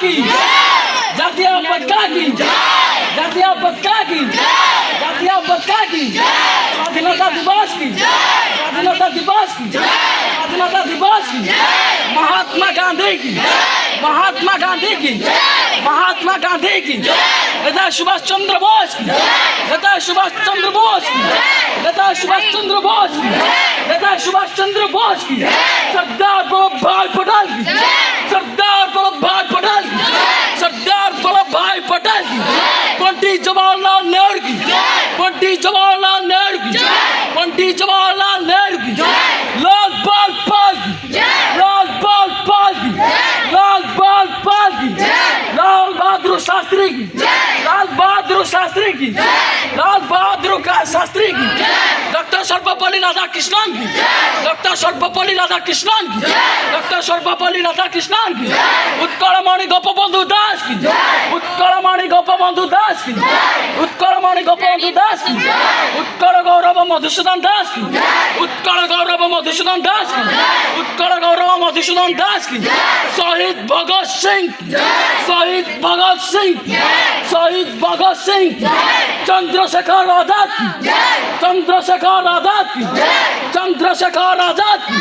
की জাতীয় পতাকা কি জাতীয় পতাকা কি জাতীয় পতাকা কি স্বাধীনতা দিবস কি স্বাধীনতা দিবস কি স্বাধীনতা দিবস কি महात्मा गांधी की महात्मा गांधी की महात्मा गांधी की नेता सुभाष चंद्र बोस की नेता सुभाष चंद्र बोस की नेता सुभाष चंद्र बोस की नेता सुभाष चंद्र बोस की सरदार वल्लभ भाई पटेल की सरदार वल्लभ भाई पटेल की सरदार वल्लभ भाई पटेल की पंडित जवाहरलाल नेहरू की पंडित जवाहरलाल नेहरू की पंडित जवाहरलाल नेहरू की लाल बाल पाल की लाल बाल पाल की लाल बाल पाल की लाल बहादुर शास्त्री की लाल बहादुर शास्त्री की लाल बहादुर शास्त्री की डॉक्टर सर्वपल्ली राधाकृष्णन की डॉक्टर सर्वपल्ली राधाकृष्णन की डॉक्टर सर्वपल्ली राधाकृष्णन की उत्कलमणि गोपबंधु दास की उत्कलमणि गोपबंधु दास की उत्कलमणि गोपबंधु दास की उत्कल गौरव मधुसूदन दास की उत्कल गौरव मधुसूदन दास की उत्कल गौरव मधुसूदन दास की शहीद भगत सिंह शहीद भगत सिंह शहीद भगत सिंह चंद्रशेखर आजाद की चंद्रशेखर आजाद की चंद्रशेखर आजाद की